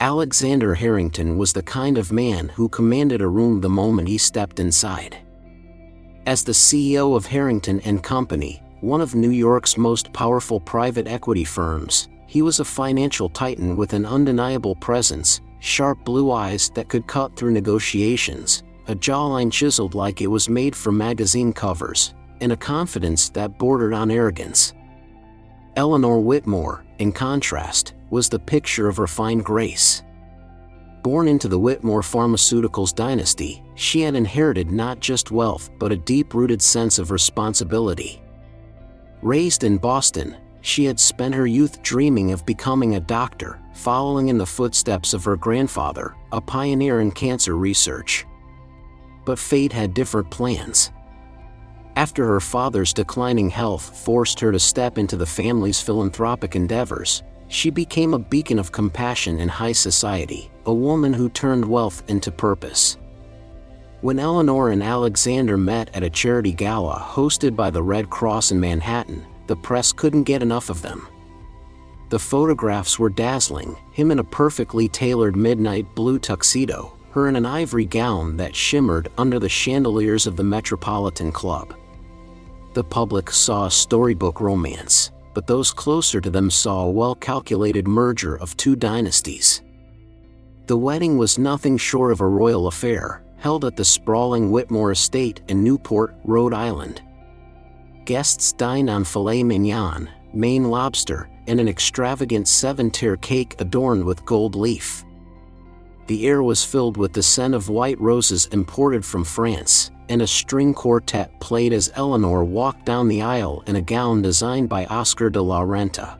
Alexander Harrington was the kind of man who commanded a room the moment he stepped inside. As the CEO of Harrington and Company, one of New York's most powerful private equity firms, he was a financial titan with an undeniable presence, sharp blue eyes that could cut through negotiations, a jawline chiseled like it was made for magazine covers, and a confidence that bordered on arrogance. Eleanor Whitmore, in contrast, was the picture of refined grace. Born into the Whitmore Pharmaceuticals dynasty, she had inherited not just wealth but a deep-rooted sense of responsibility. Raised in Boston, she had spent her youth dreaming of becoming a doctor, following in the footsteps of her grandfather, a pioneer in cancer research. But fate had different plans. After her father's declining health forced her to step into the family's philanthropic endeavors, she became a beacon of compassion in high society, a woman who turned wealth into purpose. When Eleanor and Alexander met at a charity gala hosted by the Red Cross in Manhattan, the press couldn't get enough of them. The photographs were dazzling, him in a perfectly tailored midnight blue tuxedo, her in an ivory gown that shimmered under the chandeliers of the Metropolitan Club. The public saw a storybook romance, but those closer to them saw a well-calculated merger of two dynasties. The wedding was nothing short of a royal affair, held at the sprawling Whitmore estate in Newport, Rhode Island. Guests dined on filet mignon, Maine lobster, and an extravagant 7-tier cake adorned with gold leaf. The air was filled with the scent of white roses imported from France, and a string quartet played as Eleanor walked down the aisle in a gown designed by Oscar de la Renta.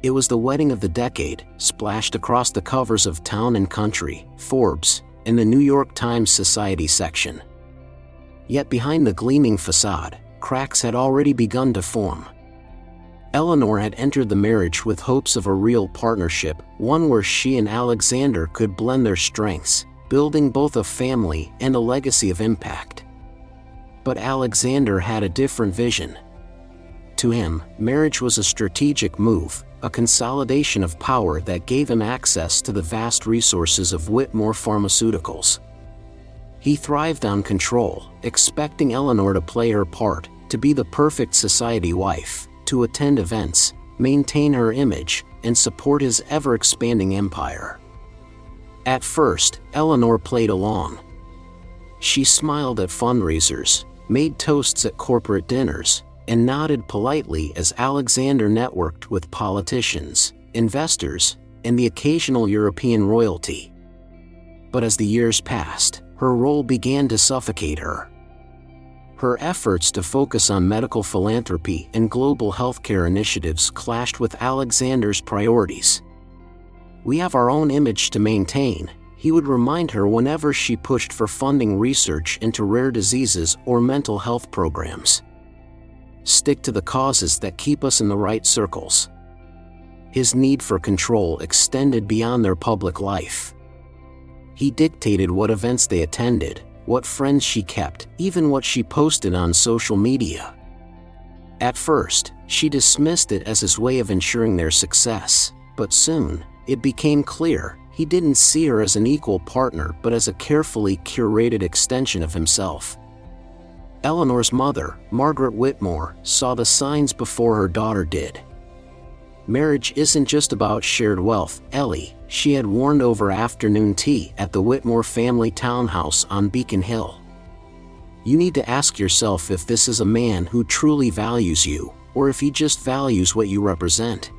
It was the wedding of the decade, splashed across the covers of Town and Country, Forbes, and the New York Times Society section. Yet behind the gleaming facade, cracks had already begun to form. Eleanor had entered the marriage with hopes of a real partnership, one where she and Alexander could blend their strengths, building both a family and a legacy of impact. But Alexander had a different vision. To him, marriage was a strategic move, a consolidation of power that gave him access to the vast resources of Whitmore Pharmaceuticals. He thrived on control, expecting Eleanor to play her part, to be the perfect society wife, to attend events, maintain her image, and support his ever-expanding empire. At first, Eleanor played along. She smiled at fundraisers, made toasts at corporate dinners, and nodded politely as Alexander networked with politicians, investors, and the occasional European royalty. But as the years passed, her role began to suffocate her. Her efforts to focus on medical philanthropy and global healthcare initiatives clashed with Alexander's priorities. "We have our own image to maintain," he would remind her whenever she pushed for funding research into rare diseases or mental health programs. "Stick to the causes that keep us in the right circles." His need for control extended beyond their public life. He dictated what events they attended, what friends she kept, even what she posted on social media. At first, she dismissed it as his way of ensuring their success, but soon, it became clear he didn't see her as an equal partner but as a carefully curated extension of himself. Eleanor's mother, Margaret Whitmore, saw the signs before her daughter did. "Marriage isn't just about shared wealth, Ellie," she had warned over afternoon tea at the Whitmore family townhouse on Beacon Hill. "You need to ask yourself if this is a man who truly values you, or if he just values what you represent."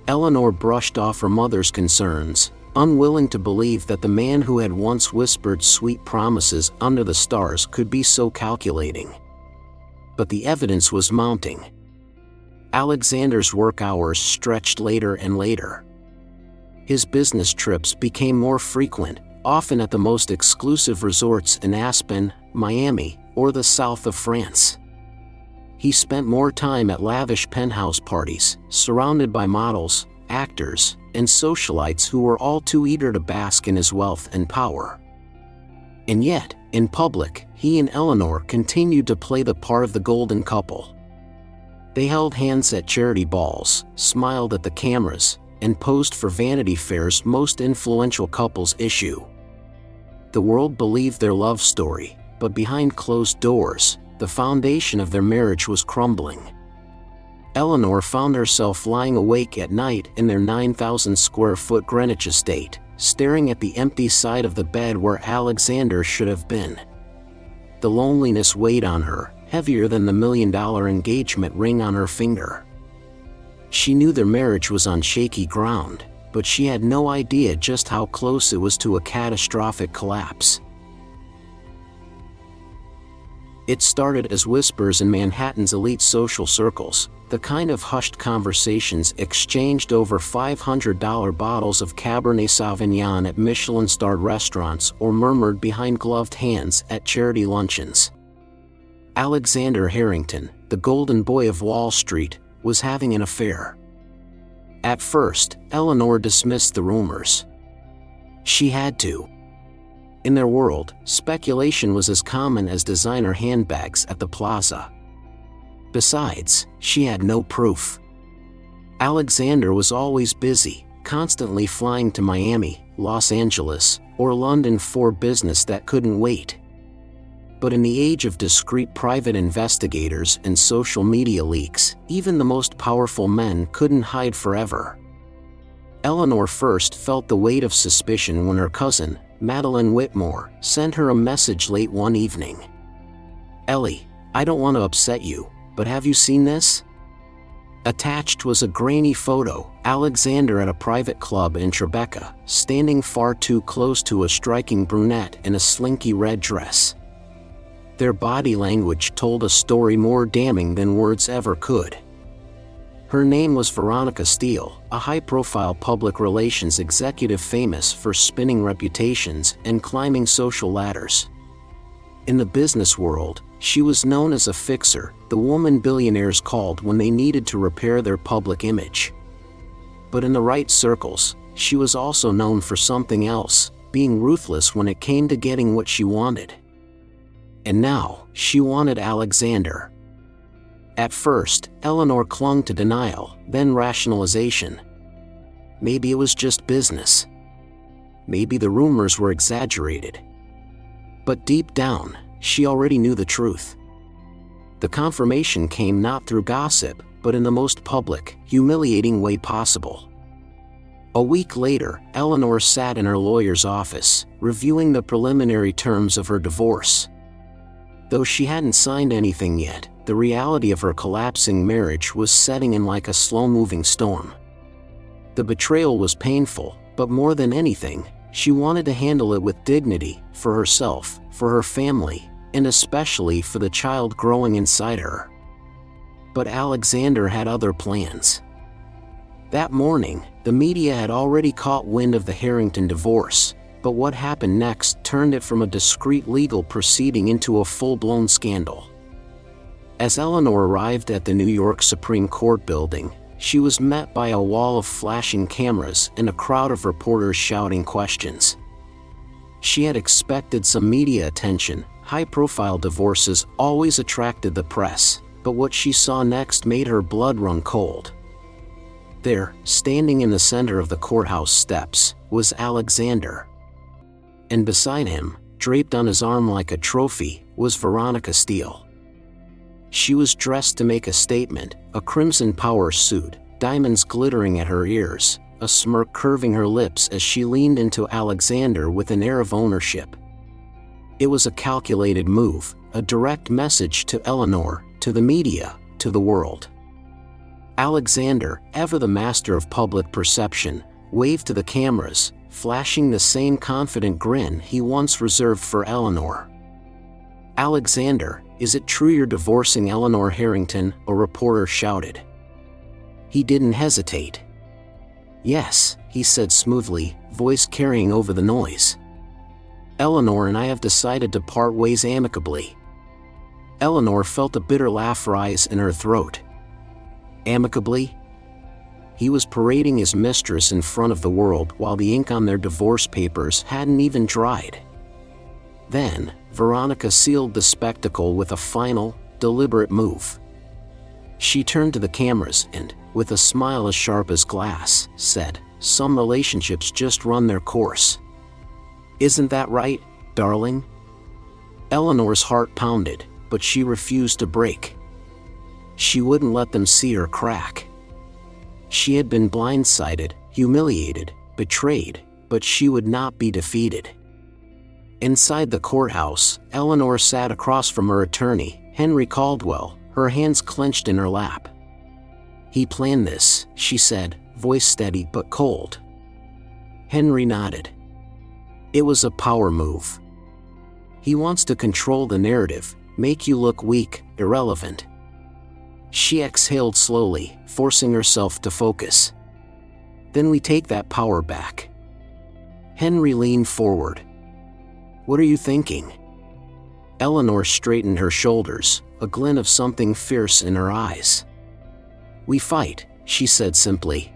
Eleanor brushed off her mother's concerns, unwilling to believe that the man who had once whispered sweet promises under the stars could be so calculating. But the evidence was mounting. Alexander's work hours stretched later and later. His business trips became more frequent, often at the most exclusive resorts in Aspen, Miami, or the south of France. He spent more time at lavish penthouse parties, surrounded by models, actors, and socialites who were all too eager to bask in his wealth and power. And yet, in public, he and Eleanor continued to play the part of the golden couple. They held hands at charity balls, smiled at the cameras, and posed for Vanity Fair's Most Influential Couples issue. The world believed their love story, but behind closed doors, the foundation of their marriage was crumbling. Eleanor found herself lying awake at night in their 9,000-square-foot Greenwich estate, staring at the empty side of the bed where Alexander should have been. The loneliness weighed on her, heavier than the $1 million engagement ring on her finger. She knew their marriage was on shaky ground, but she had no idea just how close it was to a catastrophic collapse. It started as whispers in Manhattan's elite social circles, the kind of hushed conversations exchanged over $500 bottles of Cabernet Sauvignon at Michelin-starred restaurants or murmured behind gloved hands at charity luncheons. Alexander Harrington, the golden boy of Wall Street, was having an affair. At first, Eleanor dismissed the rumors. She had to. In their world, speculation was as common as designer handbags at the plaza. Besides, she had no proof. Alexander was always busy, constantly flying to Miami, Los Angeles, or London for business that couldn't wait. But in the age of discreet private investigators and social media leaks, even the most powerful men couldn't hide forever. Eleanor first felt the weight of suspicion when her cousin, Madeline Whitmore, sent her a message late one evening. "Ellie, I don't want to upset you, but have you seen this?" Attached was a grainy photo, Alexander at a private club in Tribeca, standing far too close to a striking brunette in a slinky red dress. Their body language told a story more damning than words ever could. Her name was Veronica Steele, a high-profile public relations executive famous for spinning reputations and climbing social ladders. In the business world, she was known as a fixer, the woman billionaires called when they needed to repair their public image. But in the right circles, she was also known for something else, being ruthless when it came to getting what she wanted. And now, she wanted Alexander. At first, Eleanor clung to denial, then rationalization. Maybe it was just business. Maybe the rumors were exaggerated. But deep down, she already knew the truth. The confirmation came not through gossip, but in the most public, humiliating way possible. A week later, Eleanor sat in her lawyer's office, reviewing the preliminary terms of her divorce. Though she hadn't signed anything yet, the reality of her collapsing marriage was setting in like a slow-moving storm. The betrayal was painful, but more than anything, she wanted to handle it with dignity, for herself, for her family, and especially for the child growing inside her. But Alexander had other plans. That morning, the media had already caught wind of the Harrington divorce, but what happened next turned it from a discreet legal proceeding into a full-blown scandal. As Eleanor arrived at the New York Supreme Court building, she was met by a wall of flashing cameras and a crowd of reporters shouting questions. She had expected some media attention. High-profile divorces always attracted the press, but what she saw next made her blood run cold. There, standing in the center of the courthouse steps, was Alexander. And beside him, draped on his arm like a trophy, was Veronica Steele. She was dressed to make a statement, a crimson power suit, diamonds glittering at her ears, a smirk curving her lips as she leaned into Alexander with an air of ownership. It was a calculated move, a direct message to Eleanor, to the media, to the world. Alexander, ever the master of public perception, waved to the cameras, flashing the same confident grin he once reserved for Eleanor. "Alexander, is it true you're divorcing Eleanor Harrington?" a reporter shouted. He didn't hesitate. "Yes," he said smoothly, voice carrying over the noise. "Eleanor and I have decided to part ways amicably." Eleanor felt a bitter laugh rise in her throat. Amicably? He was parading his mistress in front of the world while the ink on their divorce papers hadn't even dried. Then, Veronica sealed the spectacle with a final, deliberate move. She turned to the cameras and, with a smile as sharp as glass, said, "Some relationships just run their course. Isn't that right, darling?" Eleanor's heart pounded, but she refused to break. She wouldn't let them see her crack. She had been blindsided, humiliated, betrayed, but she would not be defeated. Inside the courthouse, Eleanor sat across from her attorney, Henry Caldwell, her hands clenched in her lap. "He planned this," she said, voice steady but cold. Henry nodded. "It was a power move. He wants to control the narrative, make you look weak, irrelevant." She exhaled slowly, forcing herself to focus. "Then we take that power back." Henry leaned forward. "What are you thinking?" Eleanor straightened her shoulders, a glint of something fierce in her eyes. "We fight," she said simply.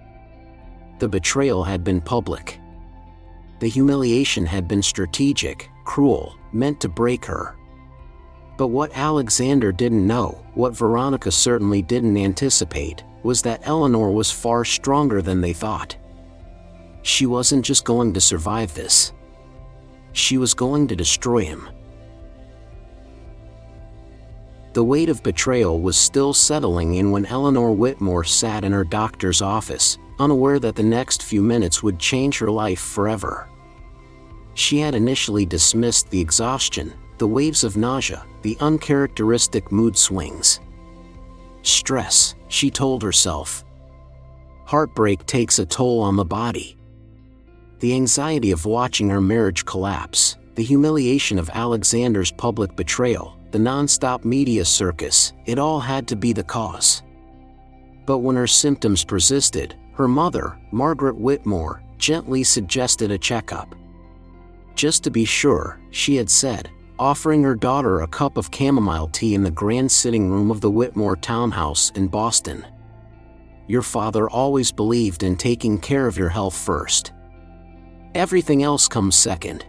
The betrayal had been public. The humiliation had been strategic, cruel, meant to break her. But what Alexander didn't know, what Veronica certainly didn't anticipate, was that Eleanor was far stronger than they thought. She wasn't just going to survive this. She was going to destroy him. The weight of betrayal was still settling in when Eleanor Whitmore sat in her doctor's office, unaware that the next few minutes would change her life forever. She had initially dismissed the exhaustion, the waves of nausea, the uncharacteristic mood swings. Stress, she told herself. Heartbreak takes a toll on the body. The anxiety of watching her marriage collapse, the humiliation of Alexander's public betrayal, the non-stop media circus, it all had to be the cause. But when her symptoms persisted, her mother, Margaret Whitmore, gently suggested a checkup. Just to be sure, she had said, offering her daughter a cup of chamomile tea in the grand sitting room of the Whitmore townhouse in Boston. "Your father always believed in taking care of your health first. Everything else comes second."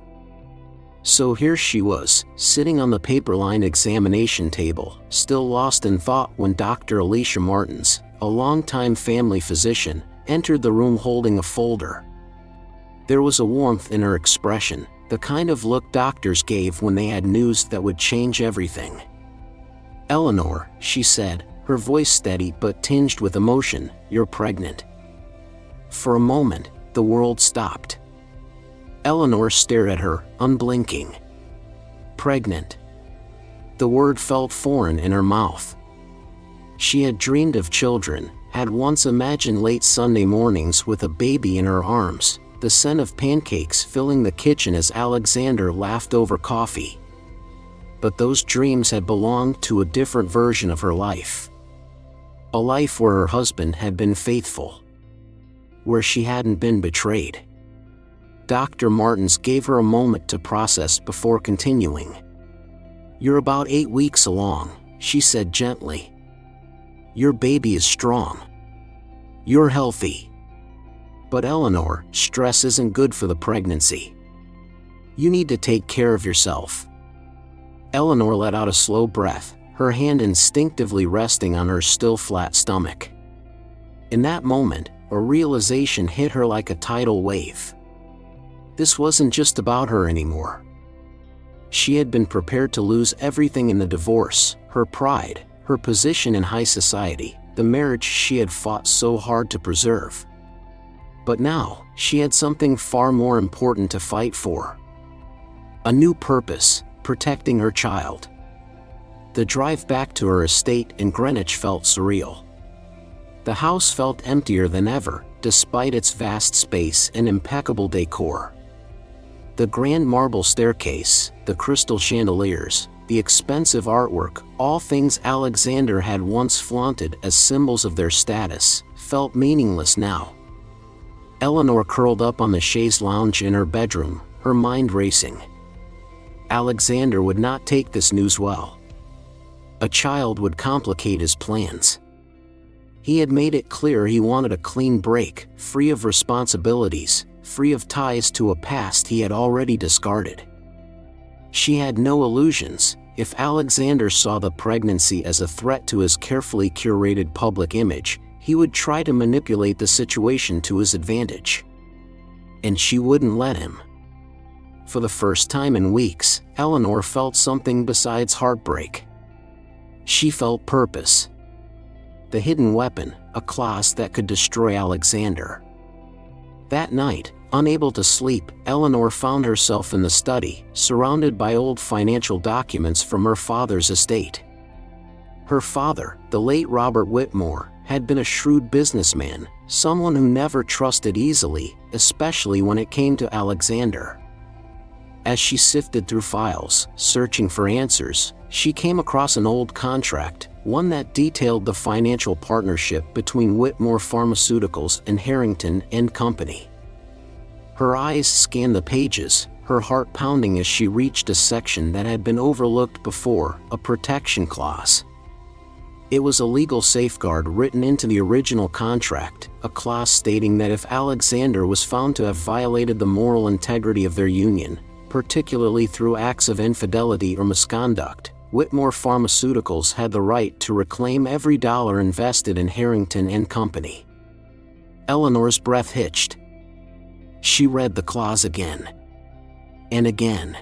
So here she was, sitting on the paper-lined examination table, still lost in thought when Dr. Alicia Martins, a longtime family physician, entered the room holding a folder. There was a warmth in her expression, the kind of look doctors gave when they had news that would change everything. "Eleanor," she said, her voice steady but tinged with emotion, "you're pregnant." For a moment, the world stopped. Eleanor stared at her, unblinking. Pregnant. The word felt foreign in her mouth. She had dreamed of children, had once imagined late Sunday mornings with a baby in her arms, the scent of pancakes filling the kitchen as Alexander laughed over coffee. But those dreams had belonged to a different version of her life. A life where her husband had been faithful. Where she hadn't been betrayed. Dr. Martins gave her a moment to process before continuing. "You're about 8 weeks along," she said gently. "Your baby is strong. You're healthy. But Eleanor, stress isn't good for the pregnancy. You need to take care of yourself." Eleanor let out a slow breath, her hand instinctively resting on her still flat stomach. In that moment, a realization hit her like a tidal wave. This wasn't just about her anymore. She had been prepared to lose everything in the divorce, her pride, her position in high society, the marriage she had fought so hard to preserve. But now, she had something far more important to fight for. A new purpose, protecting her child. The drive back to her estate in Greenwich felt surreal. The house felt emptier than ever, despite its vast space and impeccable decor. The grand marble staircase, the crystal chandeliers, the expensive artwork, all things Alexander had once flaunted as symbols of their status, felt meaningless now. Eleanor curled up on the chaise lounge in her bedroom, her mind racing. Alexander would not take this news well. A child would complicate his plans. He had made it clear he wanted a clean break, free of responsibilities, free of ties to a past he had already discarded. She had no illusions. If Alexander saw the pregnancy as a threat to his carefully curated public image, he would try to manipulate the situation to his advantage. And she wouldn't let him. For the first time in weeks, Eleanor felt something besides heartbreak. She felt purpose. The hidden weapon, a clause that could destroy Alexander. That night, unable to sleep, Eleanor found herself in the study, surrounded by old financial documents from her father's estate. Her father, the late Robert Whitmore, had been a shrewd businessman, someone who never trusted easily, especially when it came to Alexander. As she sifted through files, searching for answers, she came across an old contract, one that detailed the financial partnership between Whitmore Pharmaceuticals and Harrington and Company. Her eyes scanned the pages, her heart pounding as she reached a section that had been overlooked before, a protection clause. It was a legal safeguard written into the original contract, a clause stating that if Alexander was found to have violated the moral integrity of their union, particularly through acts of infidelity or misconduct, Whitmore Pharmaceuticals had the right to reclaim every dollar invested in Harrington and Company. Eleanor's breath hitched. She read the clause again. And again.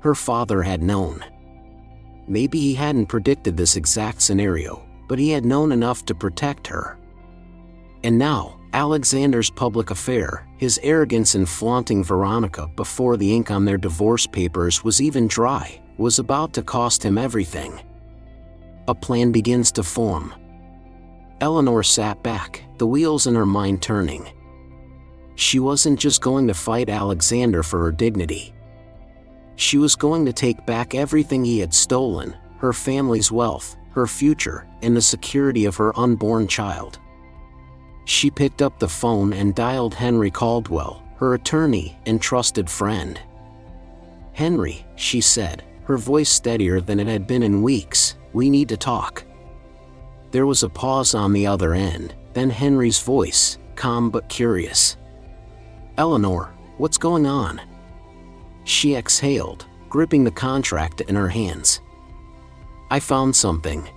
Her father had known. Maybe he hadn't predicted this exact scenario, but he had known enough to protect her. And now, Alexander's public affair, his arrogance in flaunting Veronica before the ink on their divorce papers was even dry, was about to cost him everything. A plan begins to form. Eleanor sat back, the wheels in her mind turning. She wasn't just going to fight Alexander for her dignity. She was going to take back everything he had stolen, her family's wealth, her future, and the security of her unborn child. She picked up the phone and dialed Henry Caldwell, her attorney and trusted friend. "Henry," she said, her voice steadier than it had been in weeks, "we need to talk." There was a pause on the other end, then Henry's voice, calm but curious. "Eleanor, what's going on?" She exhaled, gripping the contract in her hands. "I found something.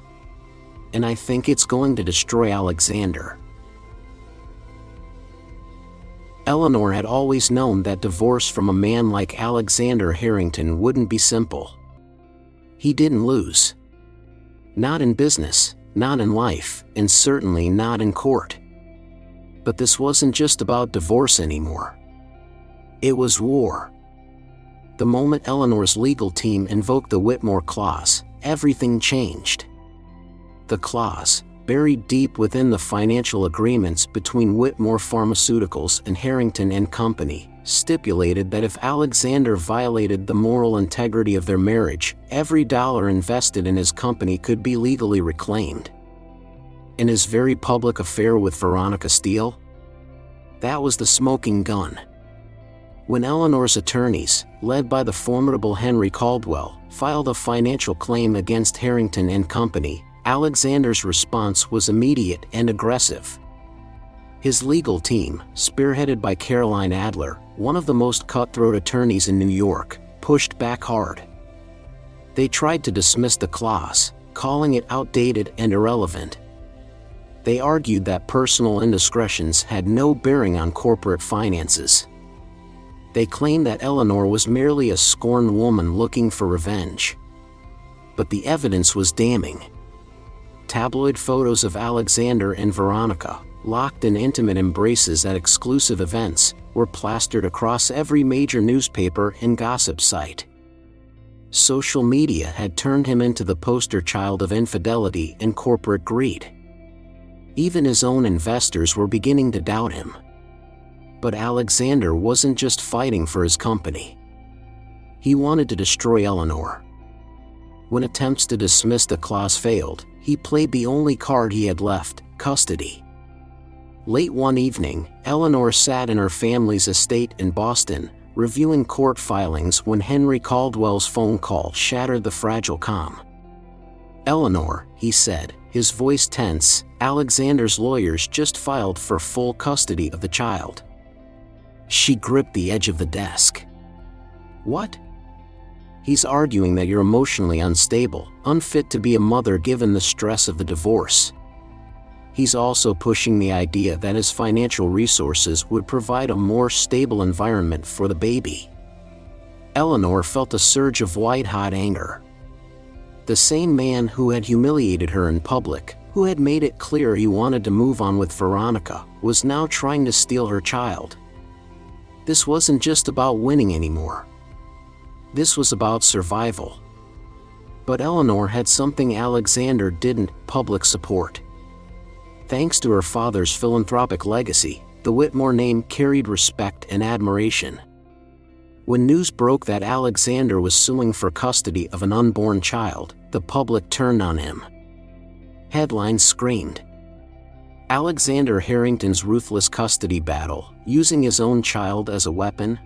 And I think it's going to destroy Alexander." Eleanor had always known that divorce from a man like Alexander Harrington wouldn't be simple. He didn't lose. Not in business, not in life, and certainly not in court. But this wasn't just about divorce anymore. It was war. The moment Eleanor's legal team invoked the Whitmore clause, everything changed. The clause, buried deep within the financial agreements between Whitmore Pharmaceuticals and Harrington and Company, stipulated that if Alexander violated the moral integrity of their marriage, every dollar invested in his company could be legally reclaimed. And his very public affair with Veronica Steele? That was the smoking gun. When Eleanor's attorneys, led by the formidable Henry Caldwell, filed a financial claim against Harrington and Company, Alexander's response was immediate and aggressive. His legal team, spearheaded by Caroline Adler, one of the most cutthroat attorneys in New York, pushed back hard. They tried to dismiss the clause, calling it outdated and irrelevant. They argued that personal indiscretions had no bearing on corporate finances. They claimed that Eleanor was merely a scorned woman looking for revenge. But the evidence was damning. Tabloid photos of Alexander and Veronica, locked in intimate embraces at exclusive events, were plastered across every major newspaper and gossip site. Social media had turned him into the poster child of infidelity and corporate greed. Even his own investors were beginning to doubt him. But Alexander wasn't just fighting for his company. He wanted to destroy Eleanor. When attempts to dismiss the clause failed, he played the only card he had left, custody. Late one evening, Eleanor sat in her family's estate in Boston, reviewing court filings when Henry Caldwell's phone call shattered the fragile calm. "Eleanor," he said, his voice tense, "Alexander's lawyers just filed for full custody of the child." She gripped the edge of the desk. "What?" "He's arguing that you're emotionally unstable, unfit to be a mother given the stress of the divorce." he's also pushing the idea that his financial resources would provide a more stable environment for the baby. Eleanor felt a surge of white-hot anger. The same man who had humiliated her in public, who had made it clear he wanted to move on with Veronica, was now trying to steal her child. This wasn't just about winning anymore. This was about survival. But Eleanor had something Alexander didn't: public support. Thanks to her father's philanthropic legacy, the Whitmore name carried respect and admiration. When news broke that Alexander was suing for custody of an unborn child, the public turned on him. Headlines screamed, "Alexander Harrington's ruthless custody battle, using his own child as a weapon?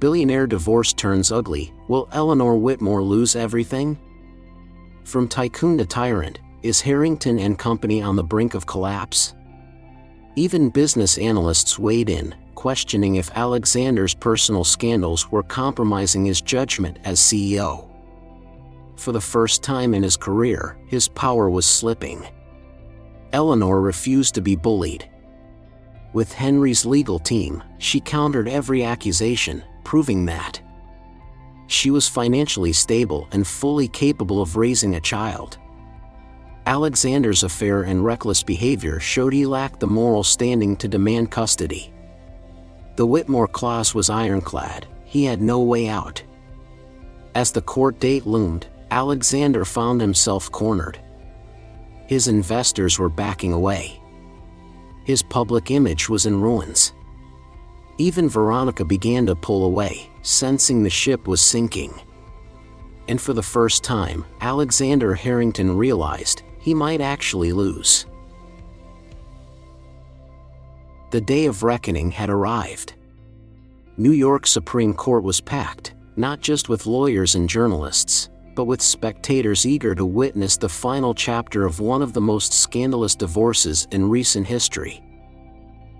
Billionaire divorce turns ugly, will Eleanor Whitmore lose everything?" From tycoon to tyrant, is Harrington and Company on the brink of collapse? Even business analysts weighed in, questioning if Alexander's personal scandals were compromising his judgment as CEO. For the first time in his career, his power was slipping. Eleanor refused to be bullied. With Henry's legal team, she countered every accusation, proving that she was financially stable and fully capable of raising a child. Alexander's affair and reckless behavior showed he lacked the moral standing to demand custody. The Whitmore clause was ironclad: he had no way out. As the court date loomed, Alexander found himself cornered. His investors were backing away. His public image was in ruins. Even Veronica began to pull away, sensing the ship was sinking. And for the first time, Alexander Harrington realized he might actually lose. The day of reckoning had arrived. New York's Supreme Court was packed, not just with lawyers and journalists, but with spectators eager to witness the final chapter of one of the most scandalous divorces in recent history.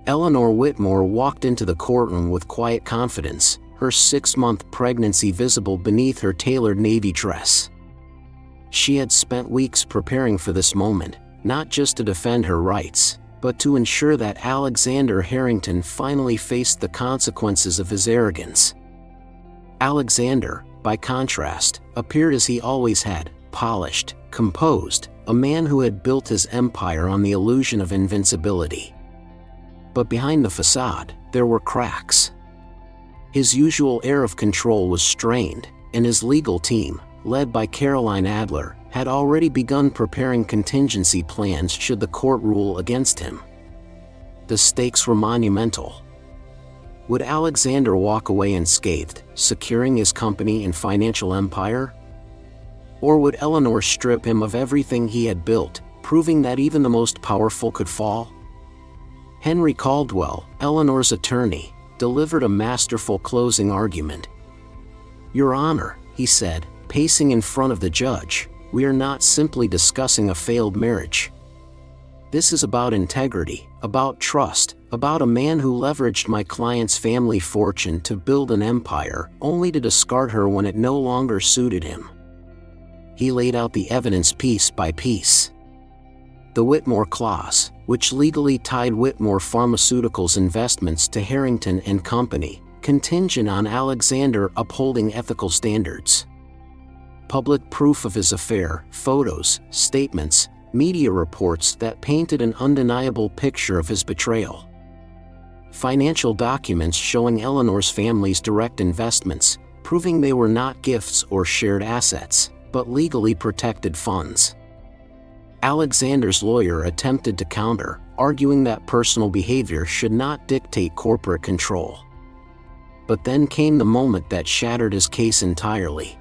Eleanor Whitmore walked into the courtroom with quiet confidence, her 6-month pregnancy visible beneath her tailored navy dress. She had spent weeks preparing for this moment, not just to defend her rights, but to ensure that Alexander Harrington finally faced the consequences of his arrogance. Alexander, by contrast, appeared as he always had: polished, composed, a man who had built his empire on the illusion of invincibility. But behind the facade, there were cracks. His usual air of control was strained, and his legal team, led by Caroline Adler, had already begun preparing contingency plans should the court rule against him. The stakes were monumental. Would Alexander walk away unscathed, securing his company and financial empire? Or would Eleanor strip him of everything he had built, proving that even the most powerful could fall? Henry Caldwell, Eleanor's attorney, delivered a masterful closing argument. "Your Honor," he said, pacing in front of the judge, "we are not simply discussing a failed marriage. This is about integrity, about trust, about a man who leveraged my client's family fortune to build an empire, only to discard her when it no longer suited him." He laid out the evidence piece by piece. The Whitmore clause, which legally tied Whitmore Pharmaceuticals' investments to Harrington and Company, contingent on Alexander upholding ethical standards. Public proof of his affair, photos, statements, media reports that painted an undeniable picture of his betrayal. Financial documents showing Eleanor's family's direct investments, proving they were not gifts or shared assets, but legally protected funds. Alexander's lawyer attempted to counter, arguing that personal behavior should not dictate corporate control. But then came the moment that shattered his case entirely.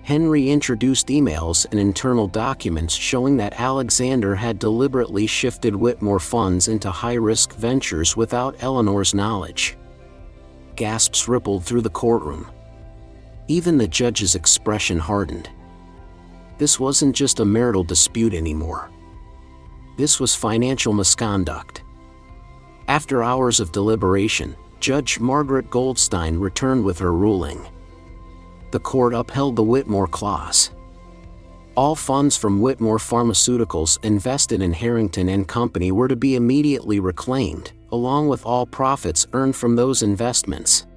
Henry introduced emails and internal documents showing that Alexander had deliberately shifted Whitmore funds into high-risk ventures without Eleanor's knowledge. Gasps rippled through the courtroom. Even the judge's expression hardened. This wasn't just a marital dispute anymore. This was financial misconduct. After hours of deliberation, Judge Margaret Goldstein returned with her ruling. The court upheld the Whitmore clause. All funds from Whitmore Pharmaceuticals invested in Harrington and Company were to be immediately reclaimed, along with all profits earned from those investments.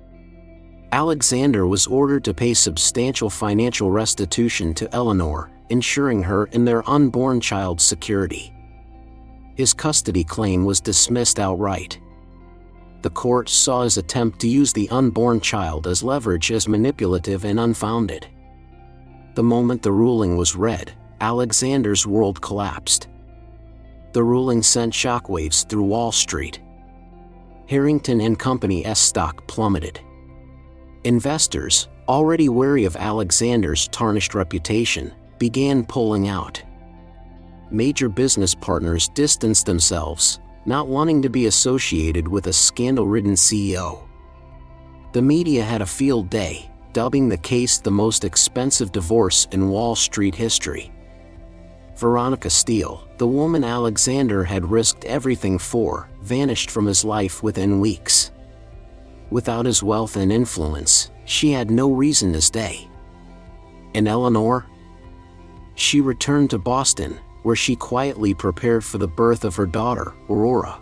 Alexander was ordered to pay substantial financial restitution to Eleanor, ensuring her and their unborn child's security. His custody claim was dismissed outright. The court saw his attempt to use the unborn child as leverage as manipulative and unfounded. The moment the ruling was read, Alexander's world collapsed. The ruling sent shockwaves through Wall Street. Harrington and Company's stock plummeted. Investors, already wary of Alexander's tarnished reputation, began pulling out. Major business partners distanced themselves, not wanting to be associated with a scandal-ridden CEO. The media had a field day, dubbing the case the most expensive divorce in Wall Street history. Veronica Steele, the woman Alexander had risked everything for, vanished from his life within weeks. Without his wealth and influence, she had no reason to stay. And Eleanor? She returned to Boston, where she quietly prepared for the birth of her daughter, Aurora.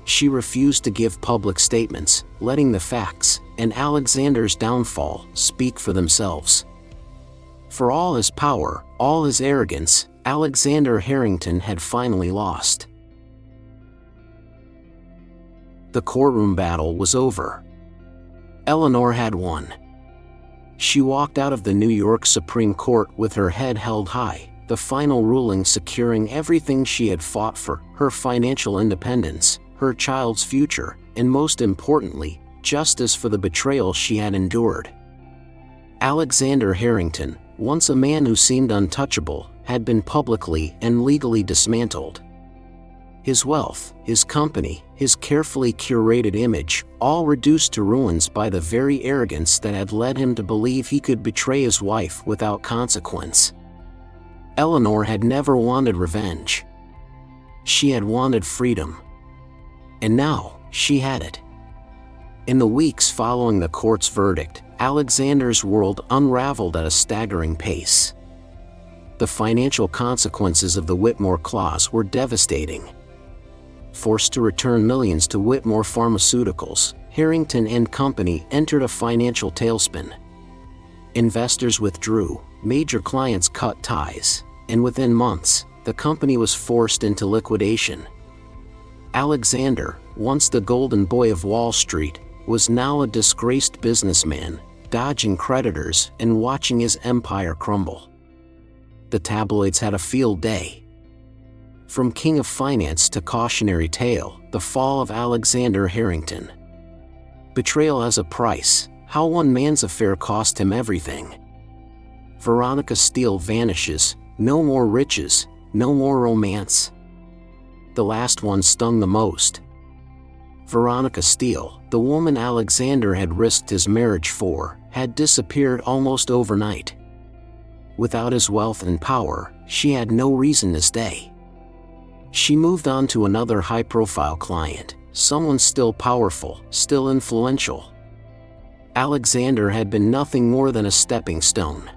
She refused to give public statements, letting the facts and Alexander's downfall speak for themselves. For all his power, all his arrogance, Alexander Harrington had finally lost. The courtroom battle was over. Eleanor had won. She walked out of the New York Supreme Court with her head held high, the final ruling securing everything she had fought for: her financial independence, her child's future, and most importantly, justice for the betrayal she had endured. Alexander Harrington, once a man who seemed untouchable, had been publicly and legally dismantled. His wealth, his company, his carefully curated image, all reduced to ruins by the very arrogance that had led him to believe he could betray his wife without consequence. Eleanor had never wanted revenge. She had wanted freedom. And now, she had it. In the weeks following the court's verdict, Alexander's world unraveled at a staggering pace. The financial consequences of the Whitmore clause were devastating. Forced to return millions to Whitmore Pharmaceuticals, Harrington and Company entered a financial tailspin. Investors withdrew, major clients cut ties, and within months, the company was forced into liquidation. Alexander, once the golden boy of Wall Street, was now a disgraced businessman, dodging creditors and watching his empire crumble. The tabloids had a field day. From king of finance to cautionary tale, the fall of Alexander Harrington. Betrayal has a price, how one man's affair cost him everything. Veronica Steele vanishes, no more riches, no more romance. The last one stung the most. Veronica Steele, the woman Alexander had risked his marriage for, had disappeared almost overnight. Without his wealth and power, she had no reason to stay. She moved on to another high-profile client, someone still powerful, still influential. Alexander had been nothing more than a stepping stone.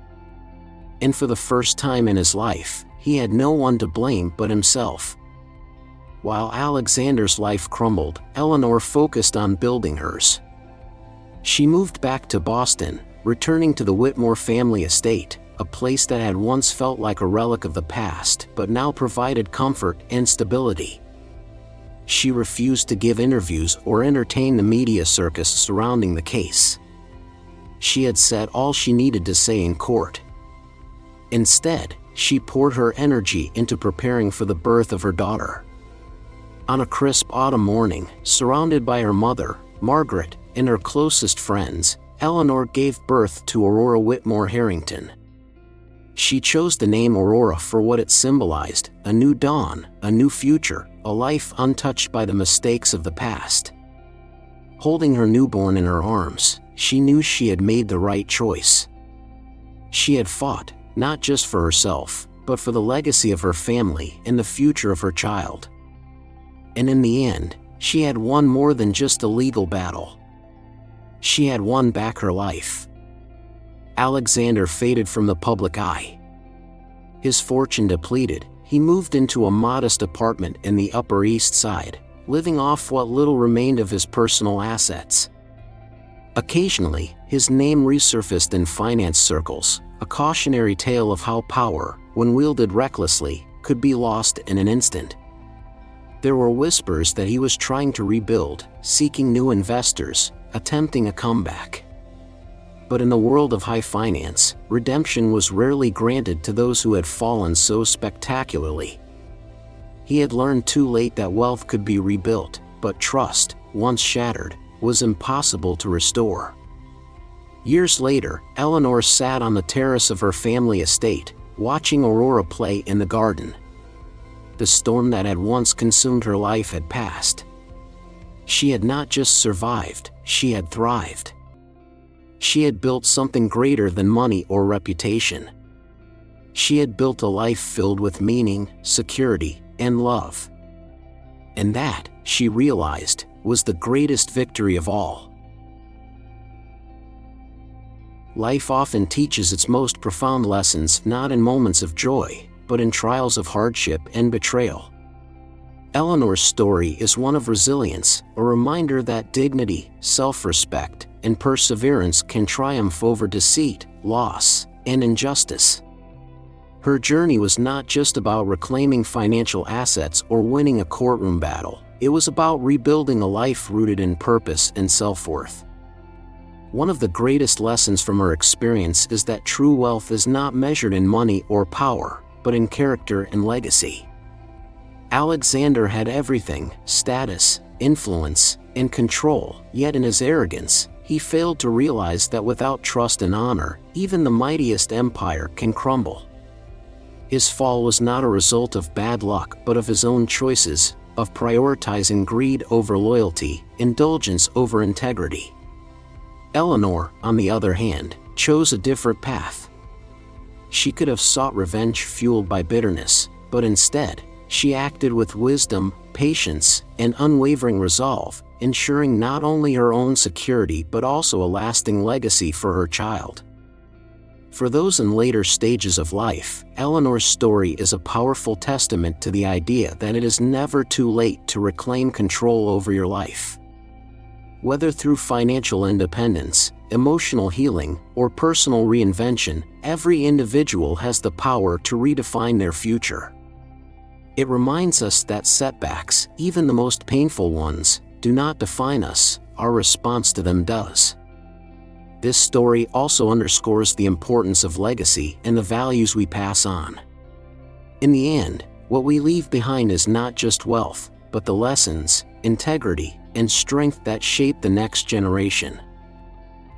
And for the first time in his life, he had no one to blame but himself. While Alexander's life crumbled, Eleanor focused on building hers. She moved back to Boston, returning to the Whitmore family estate, a place that had once felt like a relic of the past but now provided comfort and stability. She refused to give interviews or entertain the media circus surrounding the case. She had said all she needed to say in court. Instead, she poured her energy into preparing for the birth of her daughter. On a crisp autumn morning, surrounded by her mother, Margaret, and her closest friends, Eleanor gave birth to Aurora Whitmore Harrington. She chose the name Aurora for what it symbolized: a new dawn, a new future, a life untouched by the mistakes of the past. Holding her newborn in her arms, she knew she had made the right choice. She had fought, not just for herself, but for the legacy of her family and the future of her child. And in the end, she had won more than just a legal battle. She had won back her life. Alexander faded from the public eye. His fortune depleted, he moved into a modest apartment in the Upper East Side, living off what little remained of his personal assets. Occasionally, his name resurfaced in finance circles, a cautionary tale of how power, when wielded recklessly, could be lost in an instant. There were whispers that he was trying to rebuild, seeking new investors, attempting a comeback. But in the world of high finance, redemption was rarely granted to those who had fallen so spectacularly. He had learned too late that wealth could be rebuilt, but trust, once shattered, was impossible to restore. Years later, Eleanor sat on the terrace of her family estate, watching Aurora play in the garden. The storm that had once consumed her life had passed. She had not just survived, she had thrived. She had built something greater than money or reputation. She had built a life filled with meaning, security, and love. And that, she realized, was the greatest victory of all. Life often teaches its most profound lessons not in moments of joy, but in trials of hardship and betrayal. Eleanor's story is one of resilience, a reminder that dignity, self-respect, and perseverance can triumph over deceit, loss, and injustice. Her journey was not just about reclaiming financial assets or winning a courtroom battle, it was about rebuilding a life rooted in purpose and self-worth. One of the greatest lessons from her experience is that true wealth is not measured in money or power, but in character and legacy. Alexander had everything: status, influence, and control, yet in his arrogance, he failed to realize that without trust and honor, even the mightiest empire can crumble. His fall was not a result of bad luck but of his own choices, of prioritizing greed over loyalty, indulgence over integrity. Eleanor, on the other hand, chose a different path. She could have sought revenge fueled by bitterness, but instead, she acted with wisdom, patience, and unwavering resolve, ensuring not only her own security but also a lasting legacy for her child. For those in later stages of life, Eleanor's story is a powerful testament to the idea that it is never too late to reclaim control over your life. Whether through financial independence, emotional healing, or personal reinvention, every individual has the power to redefine their future. It reminds us that setbacks, even the most painful ones, do not define us, our response to them does. This story also underscores the importance of legacy and the values we pass on. In the end, what we leave behind is not just wealth, but the lessons, integrity, and strength that shape the next generation.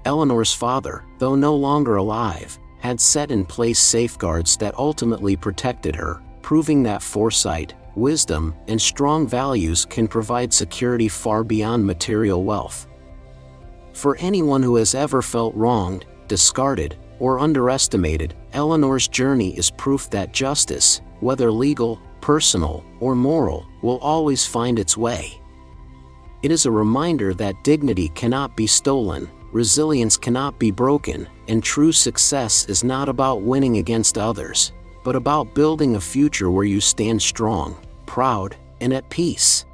Eleanor's father, though no longer alive, had set in place safeguards that ultimately protected her, proving that foresight, wisdom, and strong values can provide security far beyond material wealth. For anyone who has ever felt wronged, discarded, or underestimated, Eleanor's journey is proof that justice, whether legal, personal, or moral, will always find its way. It is a reminder that dignity cannot be stolen, resilience cannot be broken, and true success is not about winning against others, but about building a future where you stand strong, proud, and at peace.